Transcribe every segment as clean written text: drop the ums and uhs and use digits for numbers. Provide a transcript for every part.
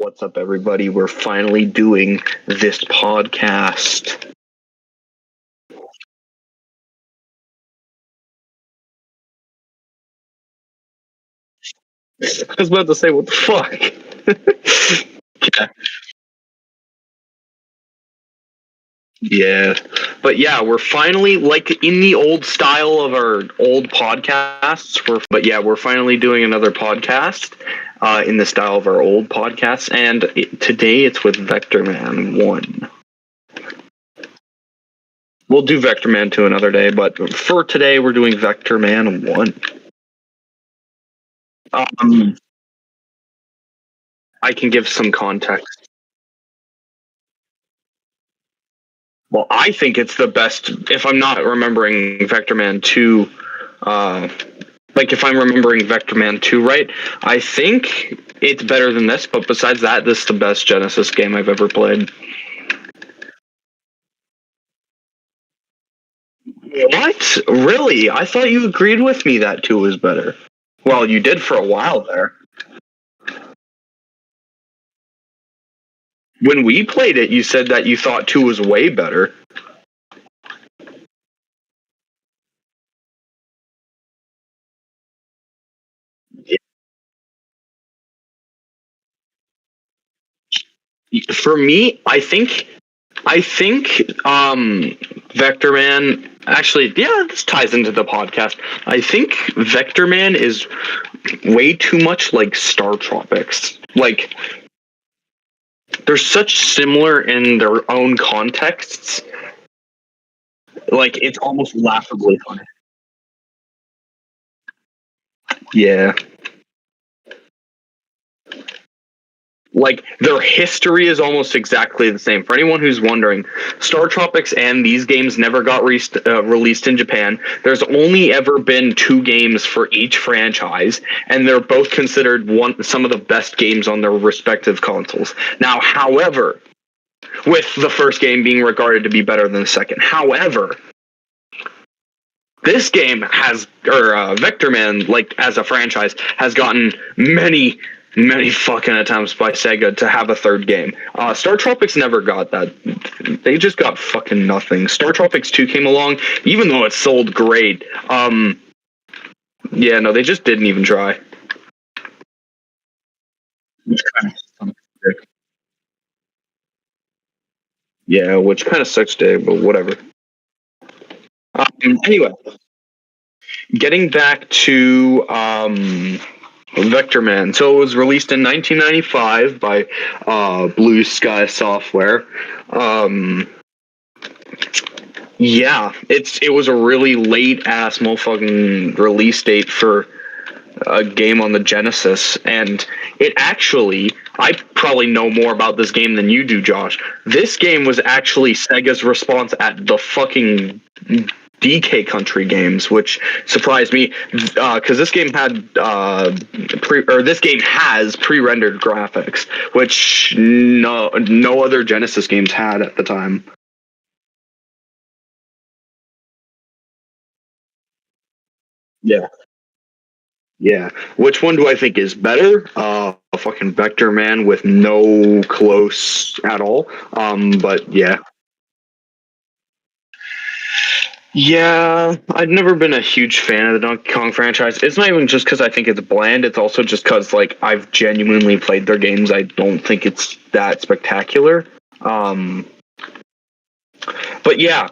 What's up, everybody? We're finally doing this podcast. I was about to say, what the fuck? Yeah. Yeah. But yeah, we're finally, like, in the old style of our old podcasts. We're finally doing another podcast in the style of our old podcasts. And today it's with Vector Man 1. We'll do Vector Man 2 another day, but for today we're doing Vector Man 1. I can give some context. Well, I think it's the best. If I'm not remembering Vector Man 2, if I'm remembering Vector Man 2 right, I think it's better than this. But besides that, this is the best Genesis game I've ever played. What? Really? I thought you agreed with me that 2 was better. Well, you did for a while there. When we played it, you said that you thought 2 was way better. For me, I think Vector Man actually, yeah, this ties into the podcast. I think Vector Man is way too much like Star Tropics. Like, they're such similar in their own contexts. Like, it's almost laughably funny. Yeah. Like, their history is almost exactly the same. For anyone who's wondering, Star Tropics and these games never got released in Japan. There's only ever been 2 games for each franchise, and they're both considered some of the best games on their respective consoles. Now, however, with the first game being regarded to be better than the second. However, this game Vector Man, like, as a franchise, has gotten many fucking attempts by Sega to have a third game. Star Tropics never got that. They just got fucking nothing. Star Tropics 2 came along, even though it sold great. Yeah, no, they just didn't even try. Yeah, which kind of sucks, Dave, but whatever. Anyway, getting back to Vector Man. So it was released in 1995 by Blue Sky Software. Yeah, it was a really late ass motherfucking release date for a game on the Genesis, and it actually, I probably know more about this game than you do, Josh. This game was actually Sega's response at the fucking DK Country games, which surprised me because this game had this game has pre-rendered graphics, which no other Genesis games had at the time. Yeah. Yeah. Which one do I think is better? A fucking Vector Man with no close at all. But yeah. Yeah, I've never been a huge fan of the Donkey Kong franchise. It's not even just because I think it's bland. It's also just because, like, I've genuinely played their games. I don't think it's that spectacular. But yeah,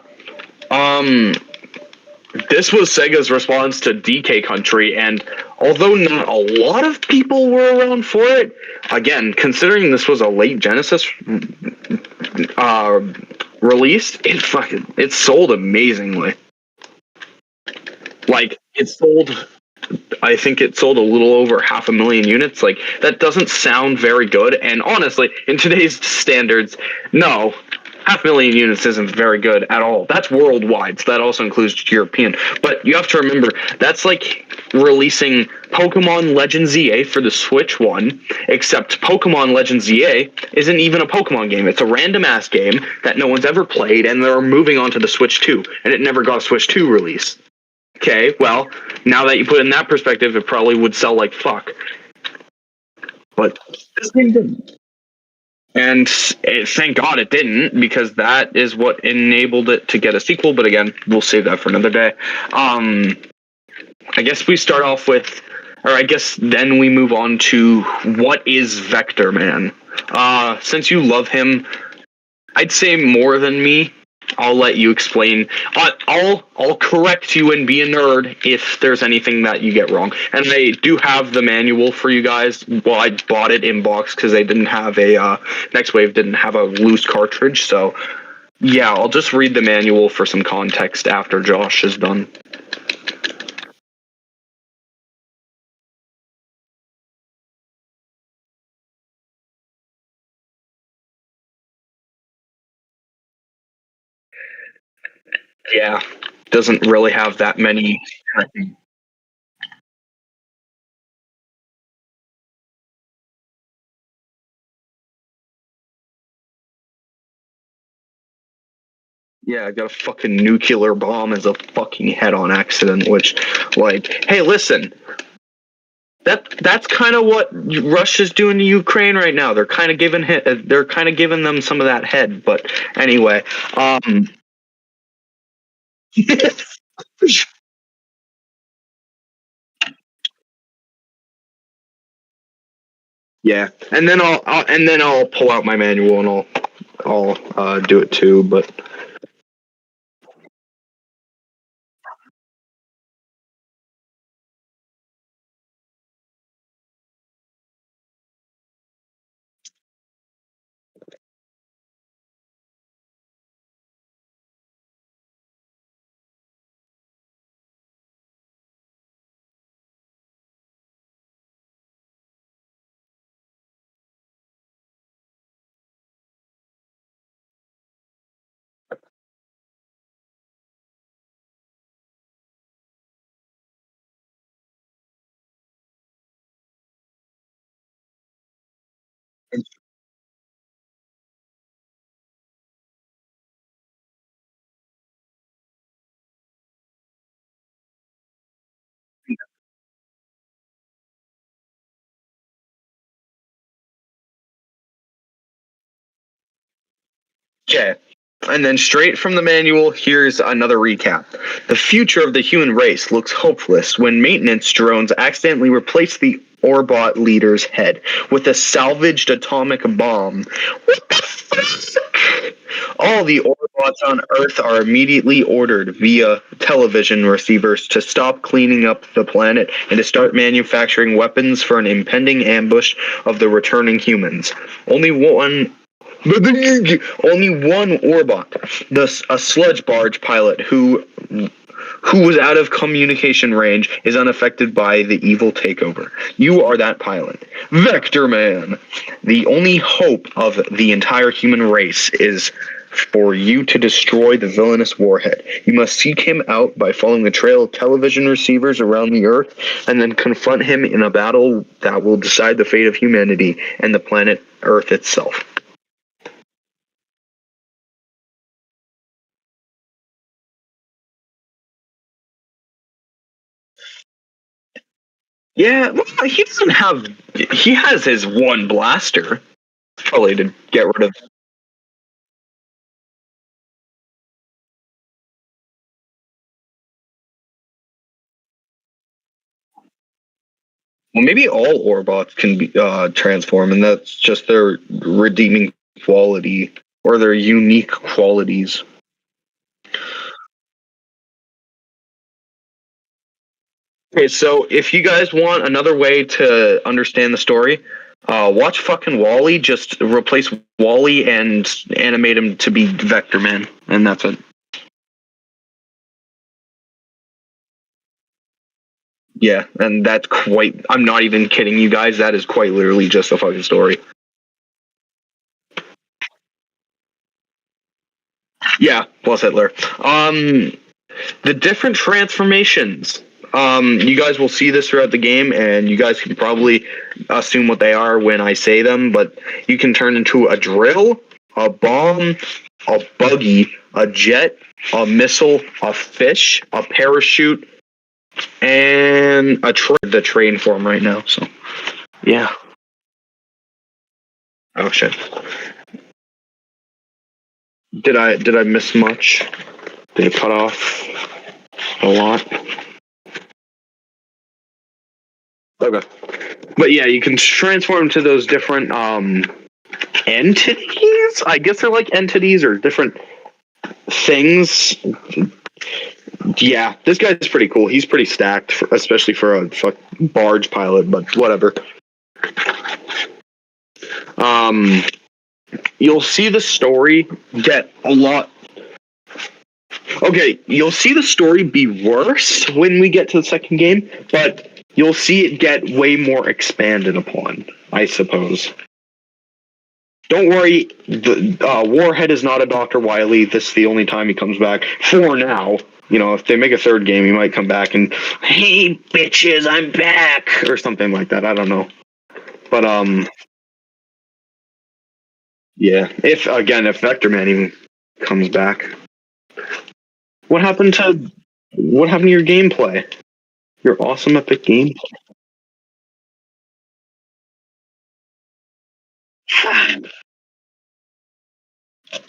this was Sega's response to DK Country, and although not a lot of people were around for it, again, considering this was a late Genesis release, it sold amazingly. Like, I think it sold a little over 500,000 units. Like, that doesn't sound very good, and honestly, in today's standards, no, 500,000 units isn't very good at all. That's worldwide, so that also includes European. But you have to remember, that's like releasing Pokemon Legends ZA for the Switch 1, except Pokemon Legends ZA isn't even a Pokemon game. It's a random-ass game that no one's ever played, and they're moving on to the Switch 2, and it never got a Switch 2 release. Okay, well, now that you put it in that perspective, it probably would sell like fuck. But this game didn't. And thank God it didn't, because that is what enabled it to get a sequel. But again, we'll save that for another day. I guess we start off with, or I guess then we move on to what is Vector Man. Since you love him, I'd say more than me. I'll let you explain. I'll correct you and be a nerd if there's anything that you get wrong. And I do have the manual for you guys. Well, I bought it in box because they didn't have a Next Wave didn't have a loose cartridge. So yeah, I'll just read the manual for some context after Josh is done. Yeah, doesn't really have that many. Yeah, I got a fucking nuclear bomb as a fucking head-on accident. Which, like, hey, listen, that's kind of what Russia's doing to Ukraine right now. They're kind of giving them some of that head. But anyway, yeah, and then I'll pull out my manual and I'll do it too. But okay. And then straight from the manual, here's another recap. The future of the human race looks hopeless when maintenance drones accidentally replace the Orbot leader's head with a salvaged atomic bomb. What the fuck? All the Orbots on Earth are immediately ordered via television receivers to stop cleaning up the planet and to start manufacturing weapons for an impending ambush of the returning humans. Only one Orbot, a sludge barge pilot who was out of communication range, is unaffected by the evil takeover. You are that pilot. Vector Man! The only hope of the entire human race is for you to destroy the villainous warhead. You must seek him out by following a trail of television receivers around the Earth and then confront him in a battle that will decide the fate of humanity and the planet Earth itself. Yeah, well, he doesn't have. He has his one blaster, probably to get rid of. Well, maybe all Orbots can be transform, and that's just their redeeming quality or their unique qualities. Okay, so if you guys want another way to understand the story, watch fucking Wally. Just replace Wally and animate him to be Vector Man, and that's it. Yeah, and that's quite. I'm not even kidding you guys. That is quite literally just a fucking story. Yeah, plus Hitler. The different transformations. You guys will see this throughout the game, and you guys can probably assume what they are when I say them. But you can turn into a drill, a bomb, a buggy, a jet, a missile, a fish, a parachute, and the train form right now. So yeah. Oh shit! Did I miss much? Did it cut off a lot? Okay, but yeah, you can transform to those different entities. I guess they're like entities or different things. Yeah, this guy's pretty cool. He's pretty stacked, especially for a barge pilot. But whatever. Um, you'll see the story get a lot. Okay, you'll see the story be worse when we get to the second game, but you'll see it get way more expanded upon, I suppose. Don't worry, the Warhead is not a Dr. Wily. This is the only time he comes back for now. You know, if they make a third game, he might come back and, hey, bitches, I'm back, or something like that. I don't know. But, yeah. If Vector Man even comes back. What happened to your gameplay? Your awesome epic gameplay.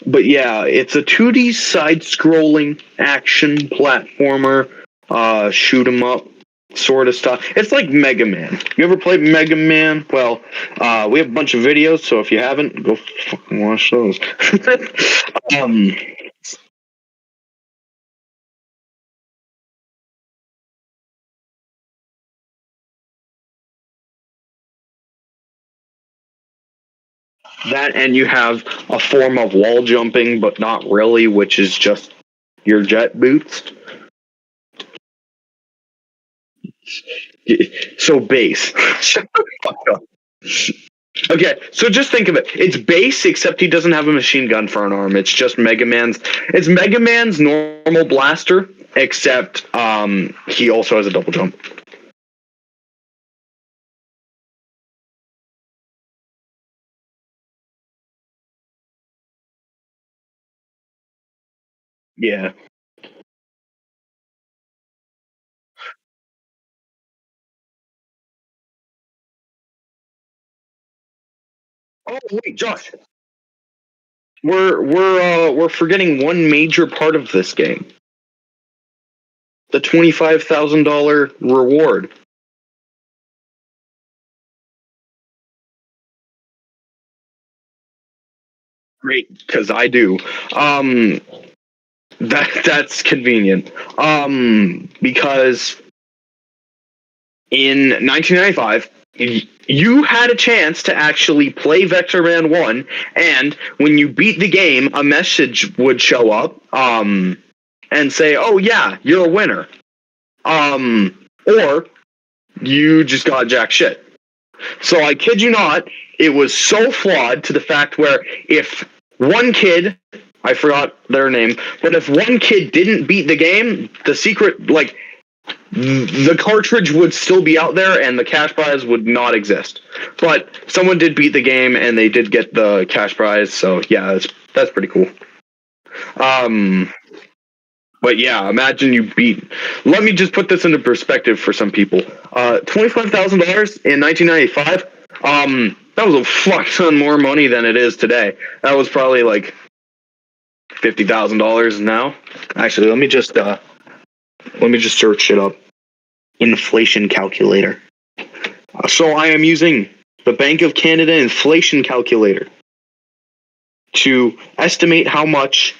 But yeah, it's a 2D side-scrolling action platformer, shoot 'em up sort of stuff. It's like Mega Man. You ever played Mega Man? Well, we have a bunch of videos, so if you haven't, go fucking watch those. um, that and you have a form of wall jumping, but not really, which is just your jet boots. So base. Shut the fuck up. Okay, so just think of it. It's base, except he doesn't have a machine gun for an arm. It's just Mega Man's. It's Mega Man's normal blaster, except he also has a double jump. Yeah. Oh wait, Josh, we're forgetting one major part of this game: the $25,000 reward. Great, because I do. Um, that's convenient. Because in 1995, you had a chance to actually play Vector Man 1, and when you beat the game, a message would show up and say, oh, yeah, you're a winner. Or you just got jack shit. So I kid you not, it was so flawed to the fact where if one kid, I forgot their name, but if one kid didn't beat the game, the secret, like, the cartridge would still be out there and the cash prize would not exist. But someone did beat the game and they did get the cash prize, so yeah, that's pretty cool. Um, but yeah, imagine you beat. Let me just put this into perspective for some people. $25,000 in 1995. That was a fuck ton more money than it is today. That was probably like $50,000 now. Actually, let me just search it up. Inflation calculator. So I am using the Bank of Canada inflation calculator to estimate how much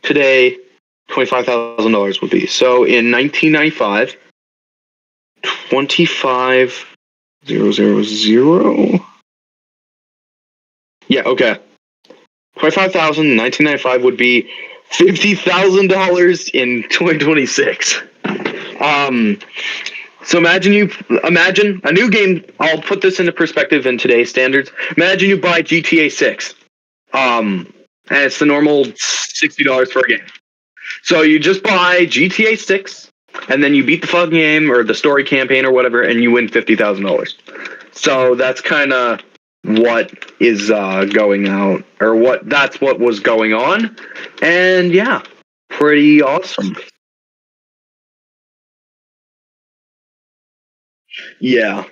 today $25,000 would be. So in 1995, 25,000. Yeah, okay. 25,000 in 1995 would be $50,000 in 2026. So imagine a new game. I'll put this into perspective in today's standards. Imagine you buy GTA 6. And it's the normal $60 for a game. So you just buy GTA 6, and then you beat the fucking game or the story campaign or whatever, and you win $50,000. So that's kind of what is going out, or that's what was going on, and yeah, pretty awesome. Yeah,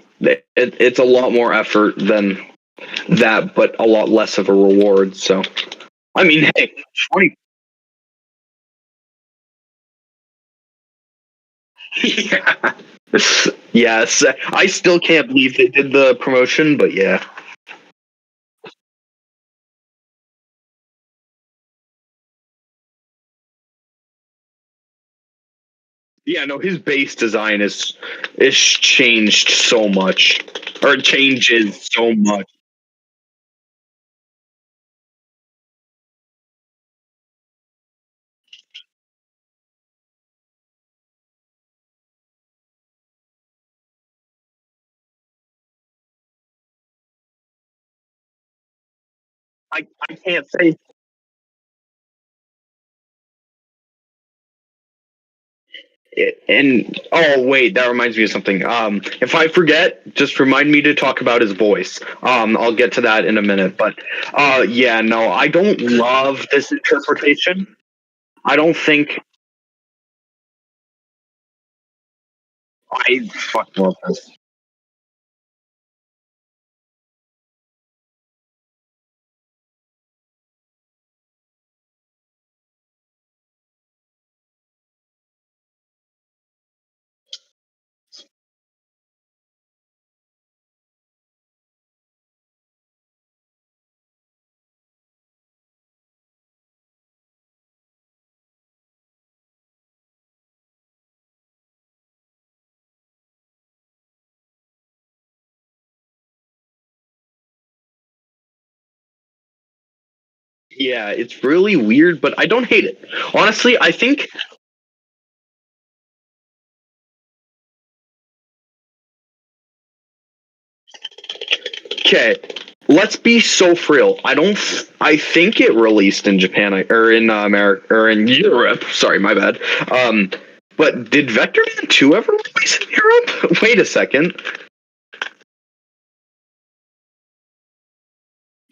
it's a lot more effort than that, but a lot less of a reward. So, I mean, hey, 20. Yeah. Yes, I still can't believe they did the promotion, but yeah. Yeah, no, his base design is changed so much, or it changes so much. I can't say it. And oh wait, that reminds me of something. If I forget, just remind me to talk about his voice. I'll get to that in a minute. But yeah, no, I don't love this interpretation. I don't think I fucking love this. Yeah, it's really weird, but I don't hate it. Honestly, I think okay. Let's be so for real. I don't. I think it released in Japan or in America or in Europe. Sorry, my bad. Um, but did Vector Man 2 ever release in Europe? Wait a second.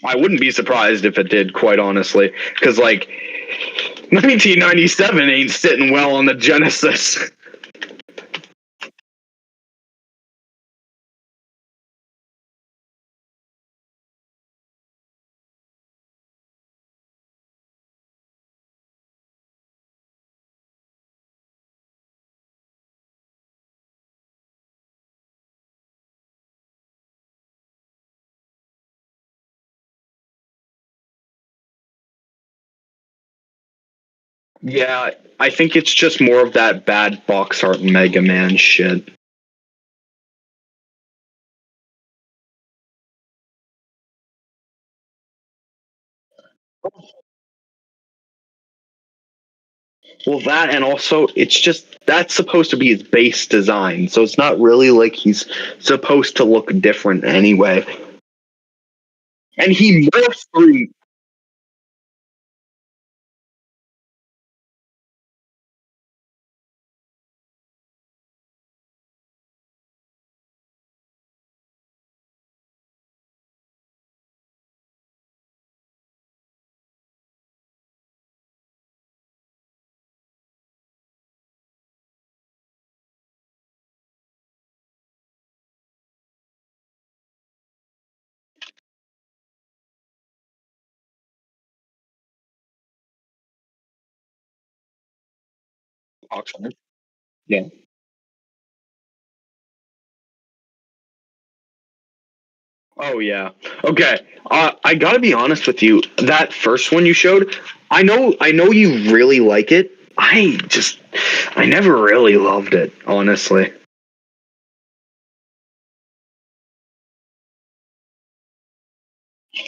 I wouldn't be surprised if it did, quite honestly, because like 1997 ain't sitting well on the Genesis. Yeah, I think it's just more of that bad box art Mega Man shit. Well, that and also it's just that's supposed to be his base design, so it's not really like he's supposed to look different anyway. And he morphs through. Yeah. Oh yeah. Okay. I gotta be honest with you. That first one you showed, I know you really like it. I never really loved it, honestly.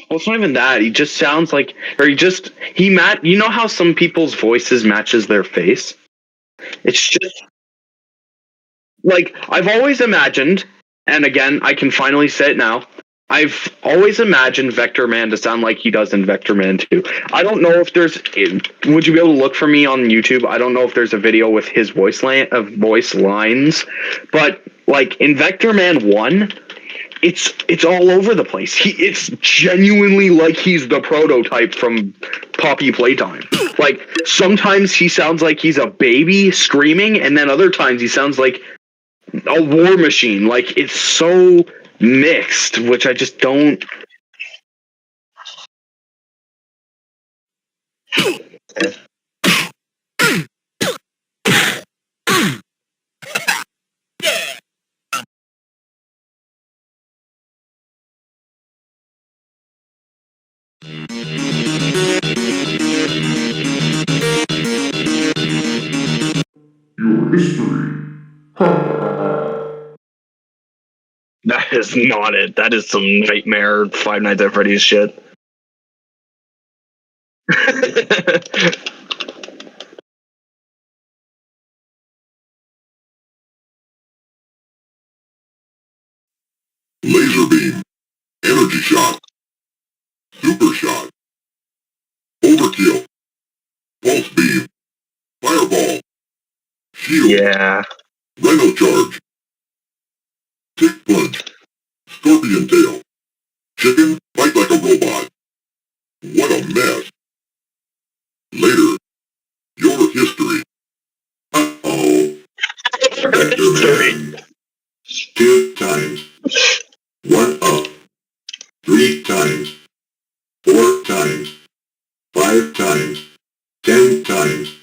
Well, it's not even that. He just sounds like, or you know how some people's voices matches their face? It's just like I've always imagined, and again, I can finally say it now. I've always imagined Vector Man to sound like he does in Vector Man 2. I don't know if there's. Would you be able to look for me on YouTube? I don't know if there's a video with his voice lines, but like in Vector Man 1, it's all over the place. It's genuinely like he's the prototype from Poppy Playtime. Like sometimes he sounds like he's a baby screaming, and then other times he sounds like a war machine. Like it's so mixed, which I just don't. Your history. That is not it. That is some nightmare Five Nights at Freddy's shit. Laser beam. Energy shot. Super shot. Overkill. Pulse beam. Fireball. Shield. Yeah. Rhino charge. Tick punch. Scorpion tail. Chicken, fight like a robot. What a mess. Later. Your history. Uh-oh. Vector Man. 2 times. 1 up. 3 times. 4 times. 5 times. 10 times.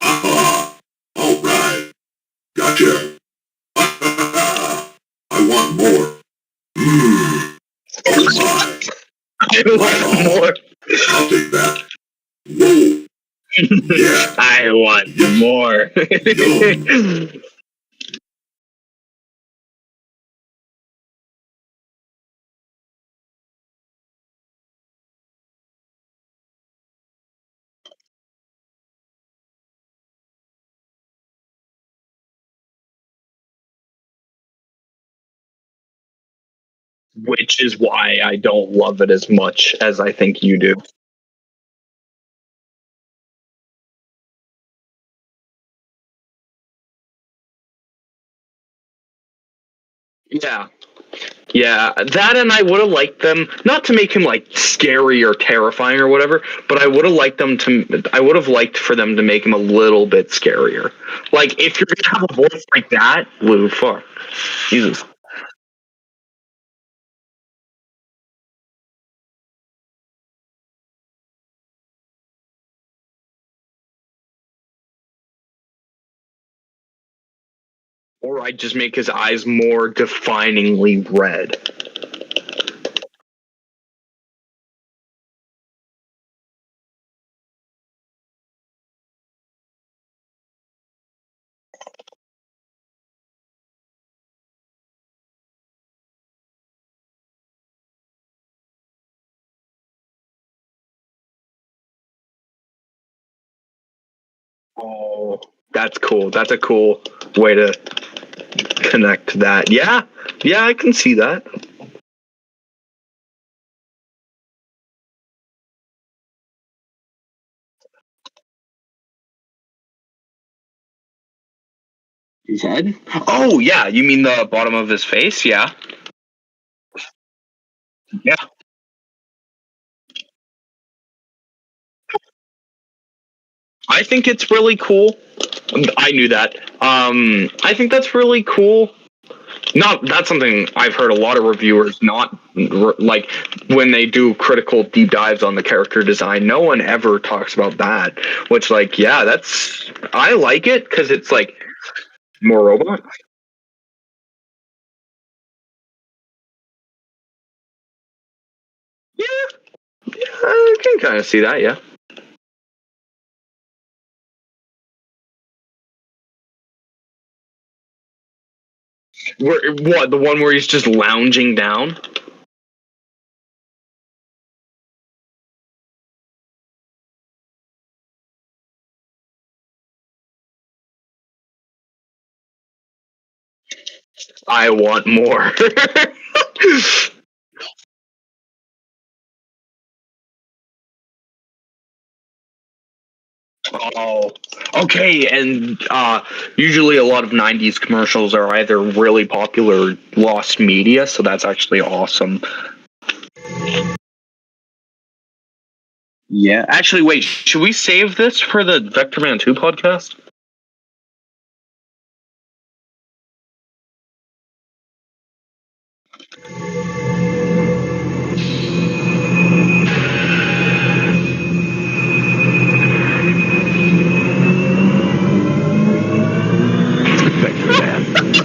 Aha! Alright. Gotcha. I want more. Mmm. Oh my. I want more. I'll take that. Whoa. Yeah. I want more. Yum. Which is why I don't love it as much as I think you do. Yeah. Yeah, that, and I would have liked them not to make him like scary or terrifying or whatever, but I would have liked them to. I would have liked for them to make him a little bit scarier. Like if you're gonna have a voice like that, Lou, fuck, Jesus. Or I'd just make his eyes more definingly red. Oh, that's cool. That's a cool way to connect that. Yeah, yeah, I can see that. His head? Oh, yeah. You mean the bottom of his face? Yeah. Yeah. I think it's really cool. I knew that. I think that's really cool. Not that's something I've heard a lot of reviewers not like when they do critical deep dives on the character design. No one ever talks about that. Which, like, yeah, that's I like it because it's like more robot. Yeah, yeah, I can kind of see that. Yeah. Where what the one where he's just lounging down? I want more. Oh, okay. And usually a lot of 90s commercials are either really popular or lost media, so that's actually awesome. Yeah. Actually, wait, should we save this for the Vector Man 2 podcast?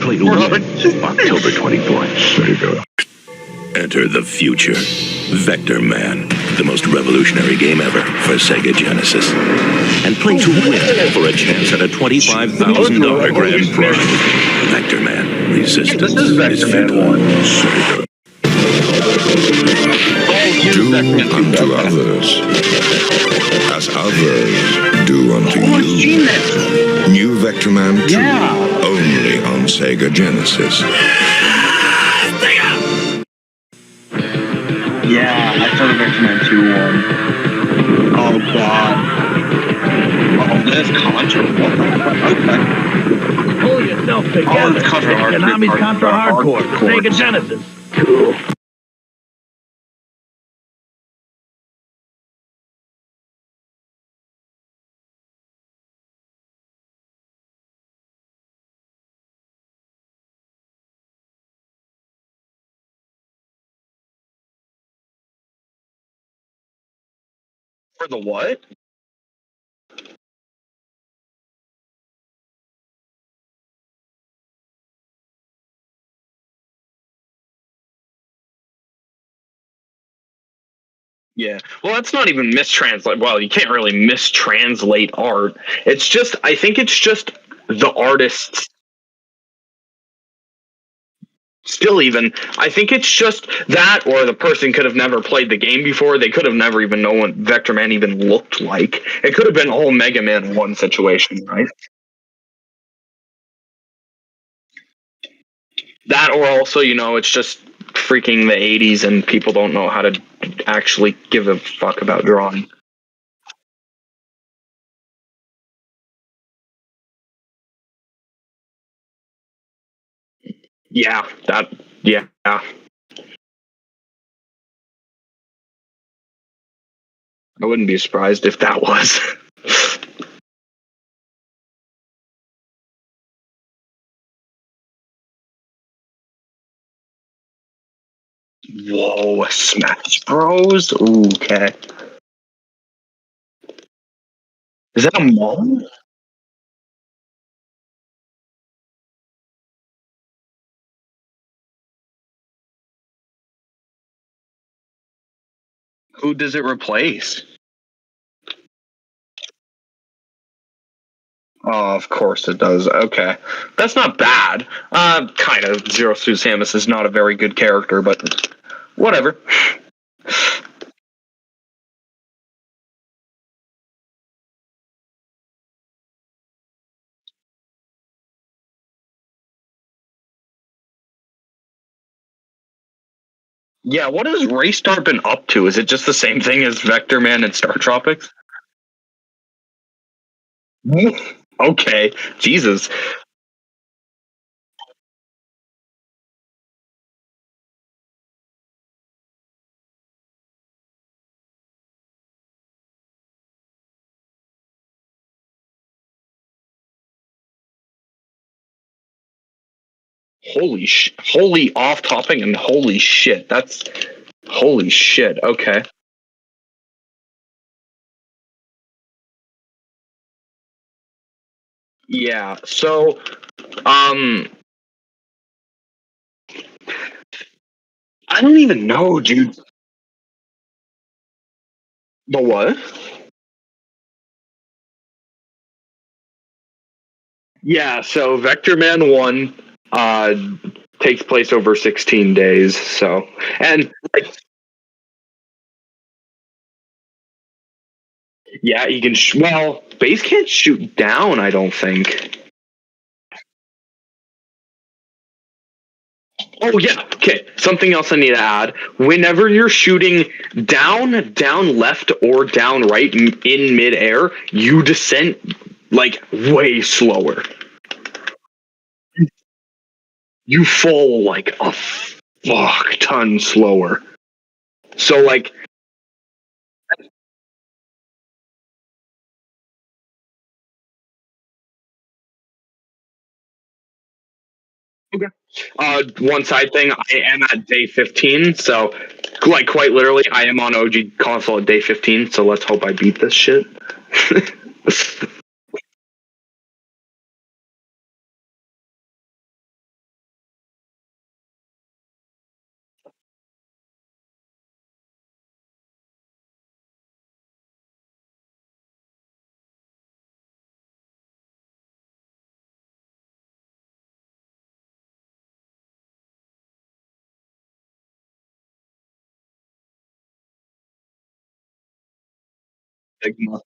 Play to win. October 24th. Sega. Enter the future. Vector Man, the most revolutionary game ever for Sega Genesis. And play to win for a chance at a $25,000 grand prize. Vector Man, resistance This is Vector Man futile. 1. Sega. Do Unto others as others do unto you. New Vector Man 2, only on Sega Genesis. Yeah, I saw the Vector Man 2 one. Oh god. Oh, that's Contra. Okay. Pull yourself together. it's Contra Hardcore. Konami's Contra Hardcore for Sega Genesis. Cool. For the what? Yeah. Well, that's not even mistranslate. Well, you can't really mistranslate art. It's just, I think it's just the artists. Still, even, I think it's just that, or the person could have never played the game before. They could have never even known what Vector Man even looked like. It could have been a whole Mega Man 1 situation, right? That, or also, it's just freaking the 80s and people don't know how to actually give a fuck about drawing. Yeah, yeah. I wouldn't be surprised if that was. Whoa, Smash Bros? Ooh, okay. Is that a mom? Who does it replace? Oh, of course it does. Okay. That's not bad. Kind of. Zero Suit Samus is not a very good character, but whatever. Yeah, what has Raystar been up to? Is it just the same thing as Vector Man and Star Tropics? Okay. Jesus. Holy off topic and holy shit. That's holy shit. Okay. Yeah. So, um, I don't even know, dude. The what? Yeah. So Vector Man 1 uh takes place over 16 days. So, and like, yeah, you can. Well, base can't shoot down. I don't think. Oh yeah. Okay. Something else I need to add. Whenever you're shooting down left, or down right in midair, you descend like way slower. You fall like a fuck ton slower. So like, okay. One side thing, I am at day 15, so like quite literally, I am on OG console at day 15. So let's hope I beat this shit. Stigma.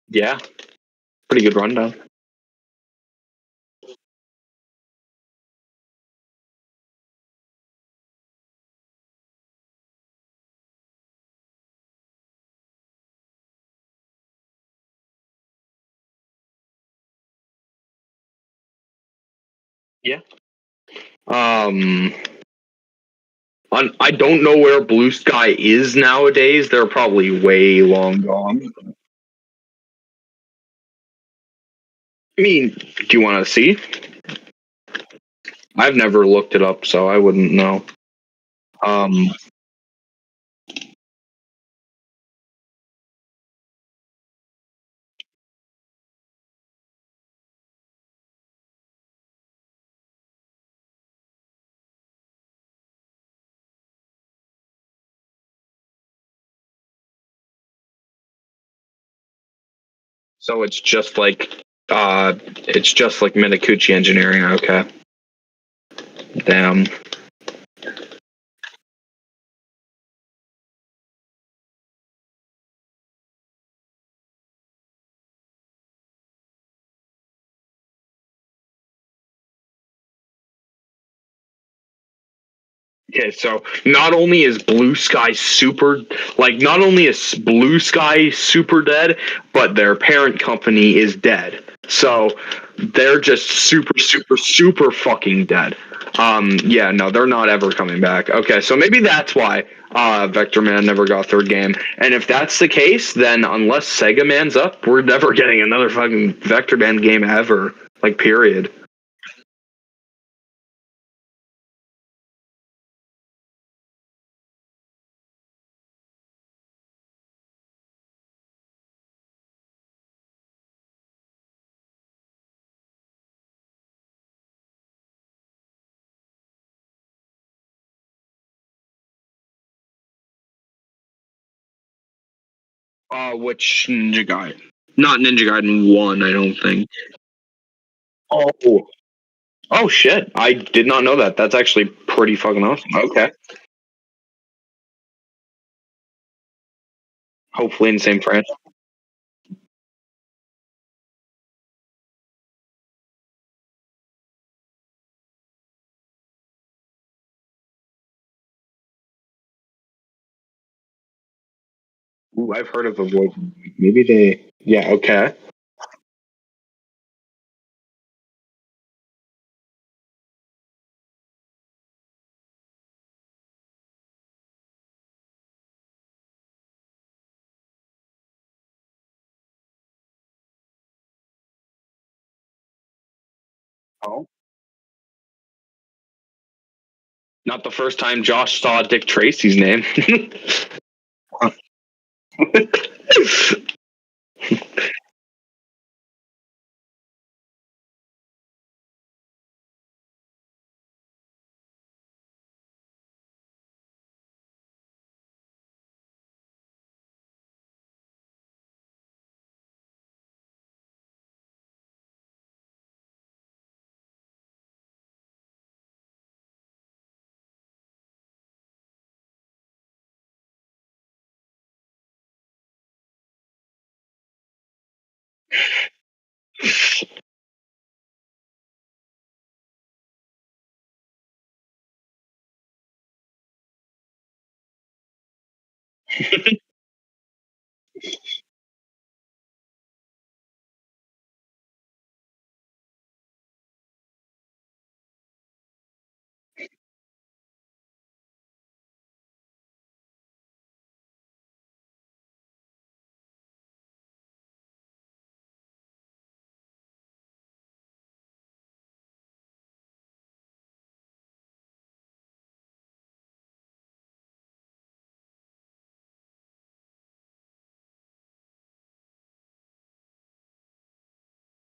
Yeah, pretty good rundown. Yeah. Um, I don't know where Blue Sky is nowadays. They're probably way long gone. I mean, do you want to see? I've never looked it up, so I wouldn't know. Um, so it's just like Minicucci engineering. Okay, damn. Okay, so not only is Blue Sky super dead, but their parent company is dead. So they're just super, super, super fucking dead. Yeah, no, they're not ever coming back. Okay, so maybe that's why Vector Man never got third game. And if that's the case, then unless Sega Man's up, we're never getting another fucking Vector Man game ever. Like, period. Which Ninja Gaiden? Not Ninja Gaiden 1, I don't think. Oh. Oh shit! I did not know that. That's actually pretty fucking awesome. Okay. Hopefully in the same franchise. Ooh, I've heard of Avoid. Maybe they. Yeah. Okay. Oh. Not the first time Josh saw Dick Tracy's name.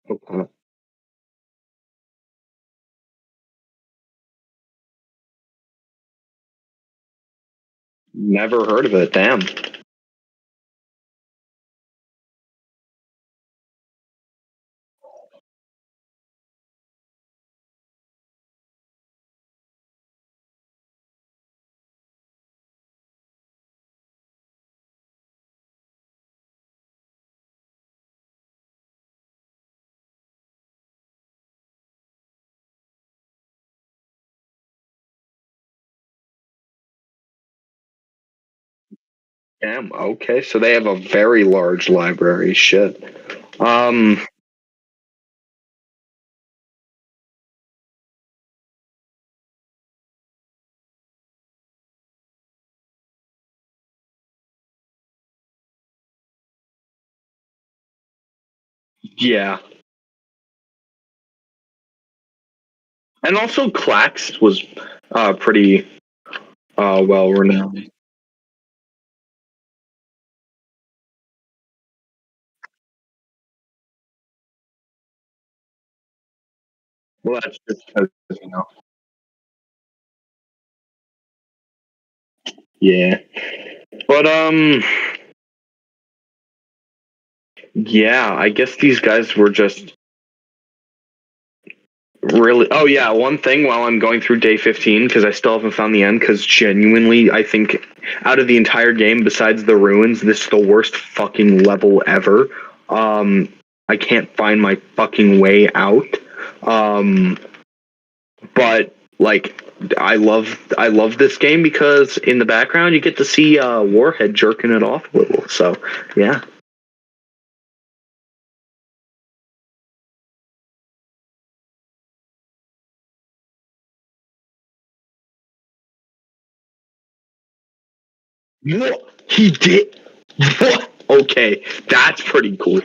Okay. Never heard of it. Damn. Damn. Okay, so they have a very large library. Shit. Um. Yeah. And also, Clax was pretty well renowned. Well, that's just because, you know. Yeah. But yeah, I guess these guys were just really. Oh yeah, one thing while I'm going through day 15 because I still haven't found the end. Because genuinely, I think out of the entire game, besides the ruins, this is the worst fucking level ever. I can't find my fucking way out. Um, but like. I love this game because in the background you get to see Warhead jerking it off a little. So yeah. What? He did? What? Okay, that's pretty cool.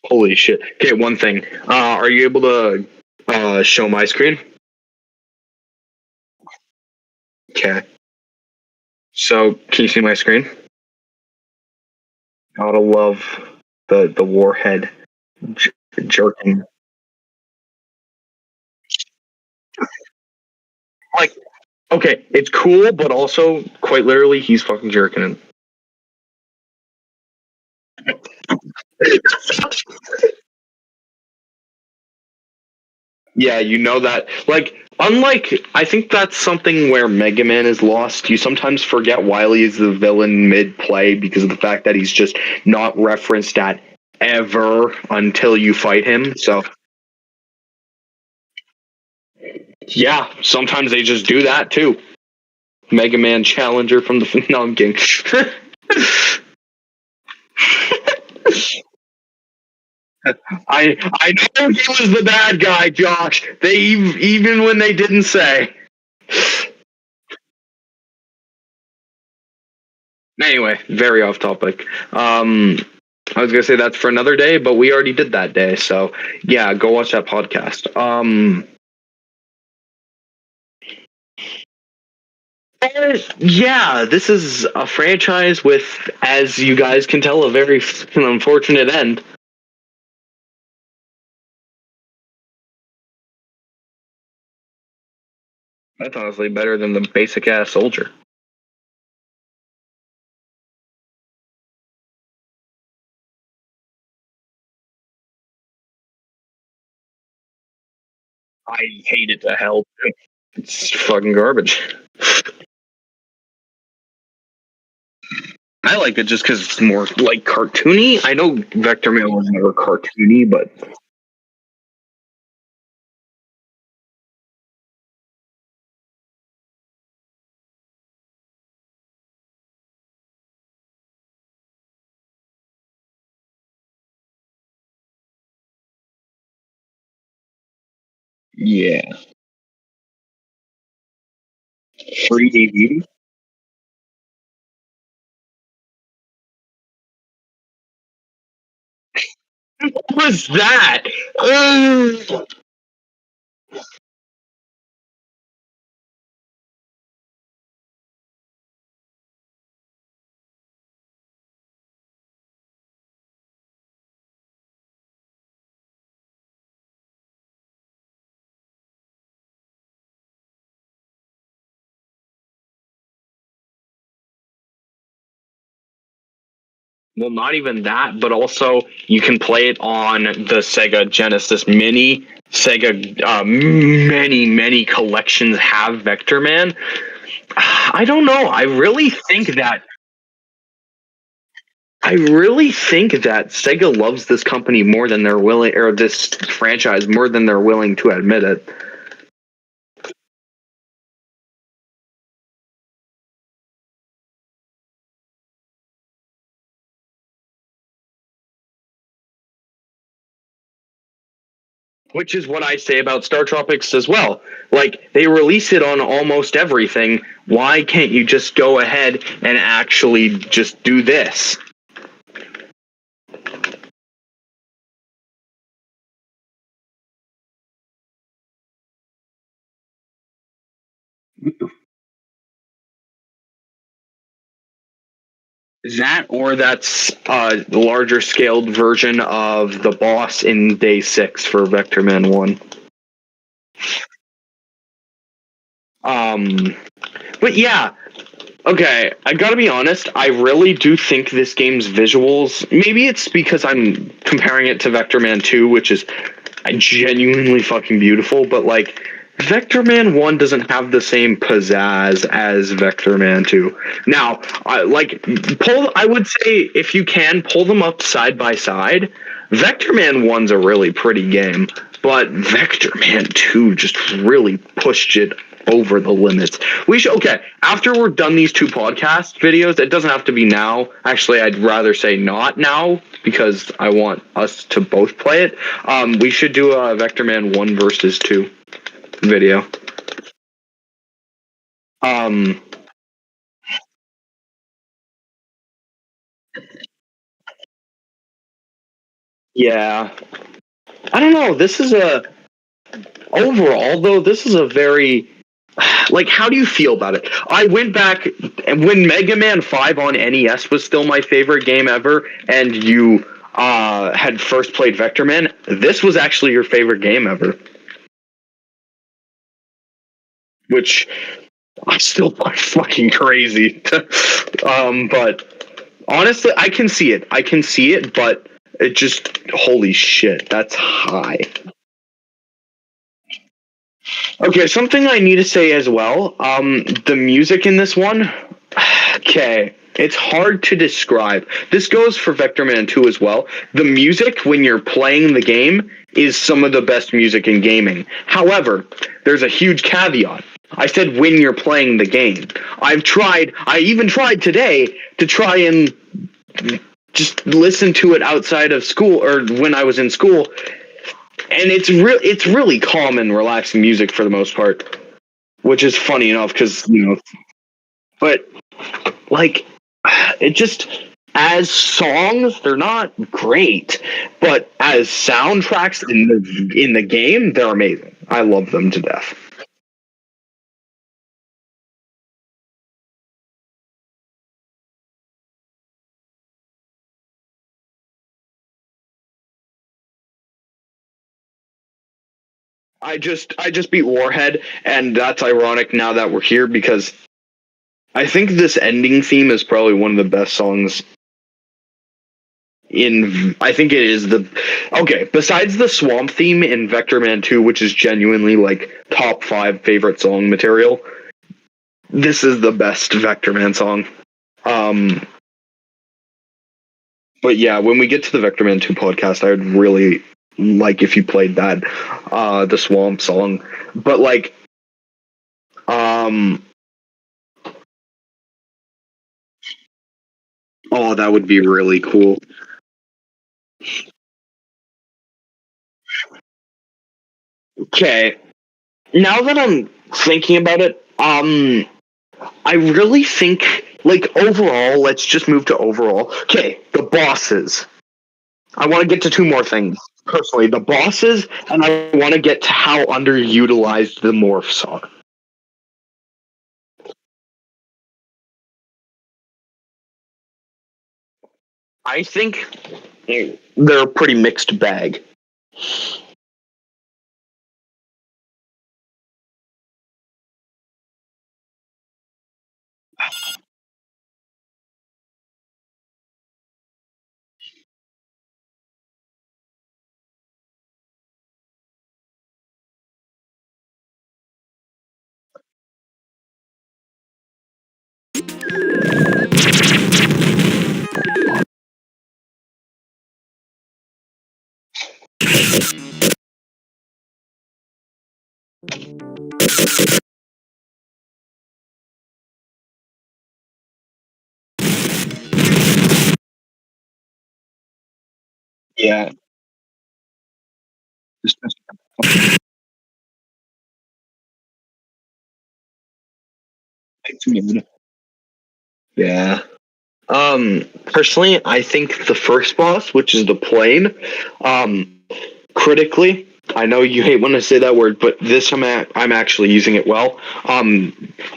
Holy shit. Okay, one thing. Are you able to show my screen? Okay. So, can you see my screen? I would love the warhead j- jerking. Like, okay, it's cool, but also quite literally, he's fucking jerking it. Yeah, you know that. Like, unlike, I think that's something where Mega Man is lost. You sometimes forget Wily is the villain mid play because of the fact that he's just not referenced at ever until you fight him. So, yeah, sometimes they just do that too. Mega Man challenger from the. No, I'm kidding. I know he was the bad guy, Josh. They even when they didn't say. Anyway, very off topic. I was gonna say that's for another day, but we already did that day. So yeah, go watch that podcast. Yeah, this is a franchise with, as you guys can tell, a very unfortunate end. That's honestly better than the basic ass soldier. I hated to hell too. It's fucking garbage. I like it just because it's more like cartoony. I know Vector Man was never cartoony, but yeah, free DVD. What was that? Ugh. Well, not even that, but also you can play it on the Sega Genesis Mini. Sega, many collections have Vector Man. I don't know. I really think that Sega loves this company more than they're willing, or this franchise more than they're willing to admit it. Which is what I say about Star Tropics as well. Like, they release it on almost everything. Why can't you just go ahead and actually just do this? That, or that's a larger scaled version of the boss in Day 6 for Vector Man 1. Um, but yeah, okay, I gotta be honest, I really do think this game's visuals, maybe it's because I'm comparing it to Vector Man 2, which is genuinely fucking beautiful, but like, Vector Man 1 doesn't have the same pizzazz as Vector Man 2. Now, I would say if you can, pull them up side by side. Vector Man 1's a really pretty game, but Vector Man 2 just really pushed it over the limits. We should, okay, after we're done these two podcast videos, it doesn't have to be now. Actually, I'd rather say not now because I want us to both play it. We should do a Vector Man 1 versus 2 video. Um, yeah. I don't know. Overall, though, this is a very, like, how do you feel about it? I went back, and when Mega Man 5 on NES was still my favorite game ever, and you had first played Vector Man, this was actually your favorite game ever. Which I still find fucking crazy. But honestly, I can see it. I can see it, but it just, holy shit, that's high. Okay, something I need to say as well. The music in this one, okay, it's hard to describe. This goes for Vector Man 2 as well. The music when you're playing the game is some of the best music in gaming. However, there's a huge caveat. I said when you're playing the game. I even tried today to try and just listen to it outside of school or when I was in school, and it's really calm and relaxing music for the most part, which is funny enough because but like it just, as songs they're not great, but as soundtracks in the game they're amazing. I love them to death. I just beat Warhead, and that's ironic now that we're here because I think this ending theme is probably one of the best songs I think it is besides the swamp theme in Vector Man 2, which is genuinely like top 5 favorite song material, this is the best Vector Man song. But yeah, when we get to the Vector Man 2 podcast, I would really like if you played that, the swamp song. But like, oh, that would be really cool. Okay, now that I'm thinking about it, I really think, like, overall, let's just move to overall. Okay, the bosses. I want to get to 2 more things. Personally, the bosses, and I want to get to how underutilized the morphs are. I think they're a pretty mixed bag. Yeah. Yeah. Personally, I think the first boss, which is the plane, critically, I know you hate when I say that word, but this I'm actually using it well.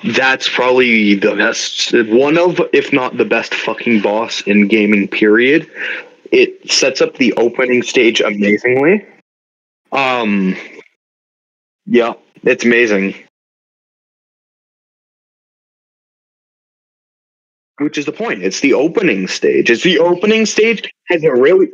That's probably the best, one of, if not the best fucking boss in gaming, period. It sets up the opening stage amazingly. Um, yeah, it's amazing. Which is the point. It's the opening stage. It's the opening stage has a really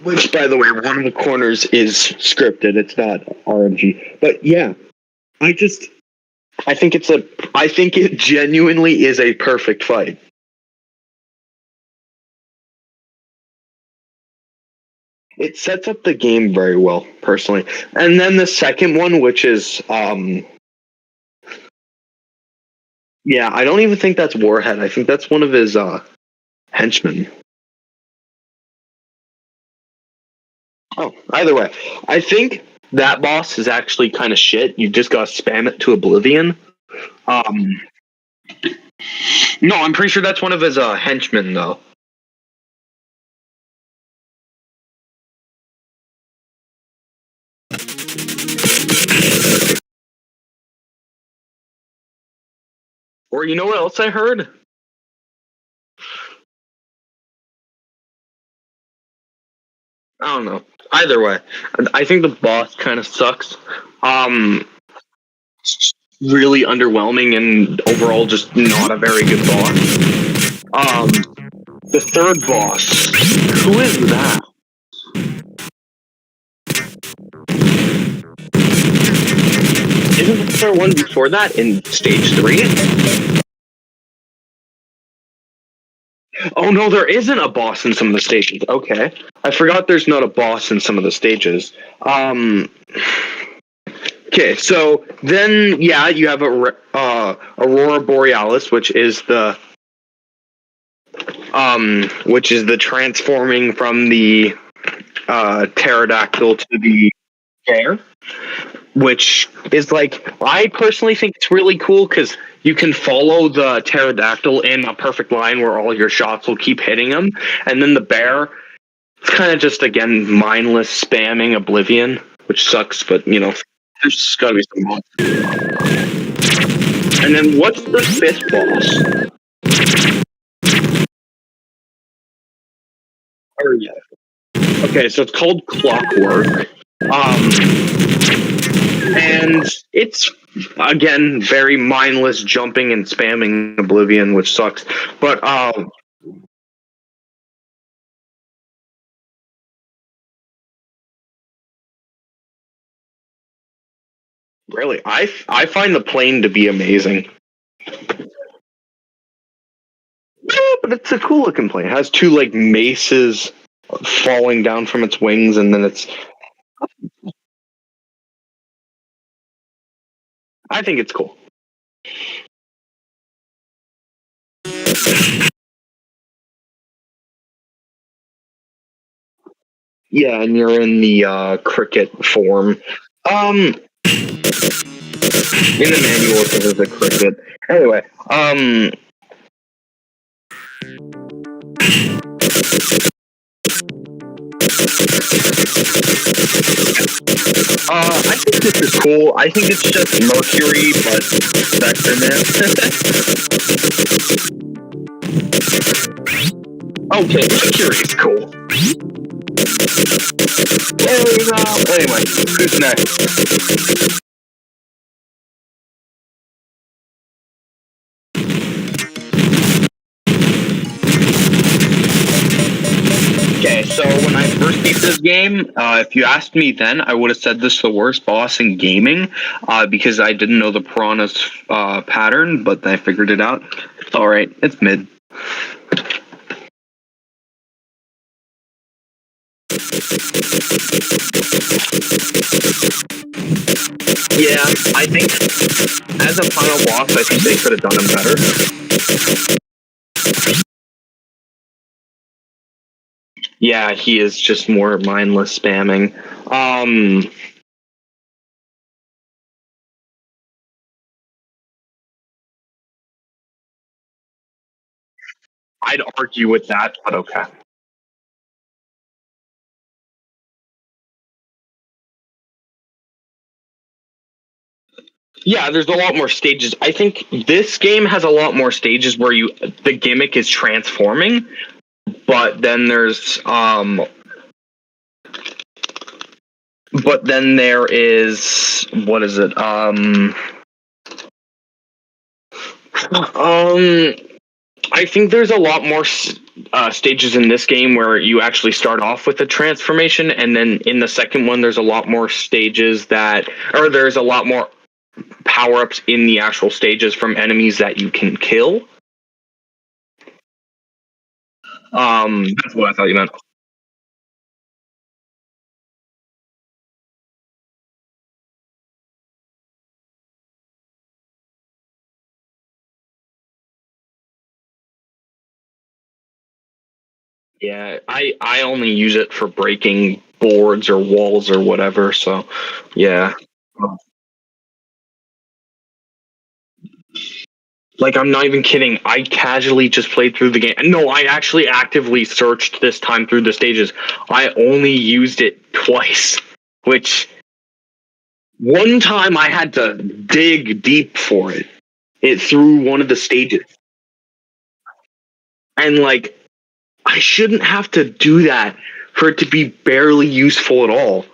which, by the way, one of the corners is scripted. It's not RNG. But yeah, I just I think I think it genuinely is a perfect fight. It sets up the game very well, personally. And then the second one, which is yeah, I don't even think that's Warhead. I think that's one of his henchmen. Oh, either way, I think that boss is actually kind of shit. You just gotta spam it to oblivion. Um, no, I'm pretty sure that's one of his henchmen, though. Or you know what else I heard? I don't know. Either way, I think the boss kind of sucks. Um, really underwhelming and overall just not a very good boss. The third boss, who is that? Isn't there one before that in stage 3? Oh no, there isn't a boss in some of the stages. Okay, I forgot there's not a boss in some of the stages. Okay, so then yeah, you have Aurora Borealis, which is the transforming from the pterodactyl to the bear, which is like, I personally think it's really cool because you can follow the pterodactyl in a perfect line where all your shots will keep hitting him, and then the bear, it's kind of just again mindless spamming oblivion, which sucks, but you know, there's got to be some more. And then what's the 5th boss? Or yeah, Okay, so it's called Clockwork. And it's, again, very mindless jumping and spamming Oblivion, which sucks. But, really, I find the plane to be amazing. Yeah, but it's a cool looking plane. It has two, like, maces falling down from its wings, and then I think it's cool. Yeah, and you're in the cricket form. In the manual it says it's a cricket. Anyway, I think this is cool. I think it's just Mercury, but Vector Man. Okay, Mercury's cool. Anyway, who's next? Okay, so when I first beat this game, if you asked me then, I would have said this is the worst boss in gaming, because I didn't know the piranha's pattern, but I figured it out. It's alright, it's mid. Yeah, I think as a final boss, I think they could have done him better. Yeah, he is just more mindless spamming. I'd argue with that, but okay. Yeah, there's a lot more stages. I think this game has a lot more stages where the gimmick is transforming, but then there is what is it? I think there's a lot more stages in this game where you actually start off with a transformation, and then in the second one, there's a lot more stages there's a lot more power-ups in the actual stages from enemies that you can kill. That's what I thought you meant. Yeah, I only use it for breaking boards or walls or whatever. So, yeah. Like, I'm not even kidding. I casually just played through the game. No, I actually actively searched this time through the stages. I only used it twice, which one time I had to dig deep for it. It through one of the stages. And, like, I shouldn't have to do that for it to be barely useful at all.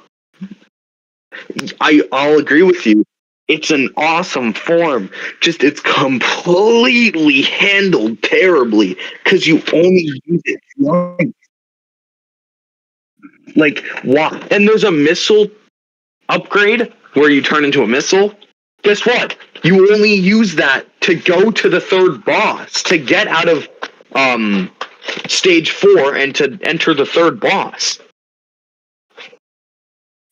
I'll agree with you. It's an awesome form. Just it's completely handled terribly because you only use it once. Like, why? And there's a missile upgrade where you turn into a missile. Guess what? You only use that to go to the third boss, to get out of stage 4 and to enter the third boss.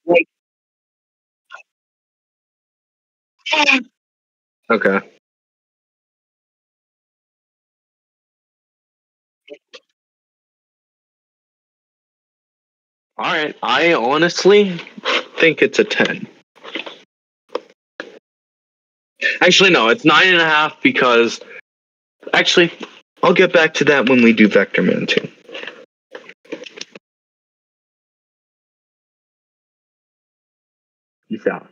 Like, okay. All right. I honestly think it's a 10. Actually, no, it's 9.5 because actually, I'll get back to that when we do Vector Man 2. Peace out.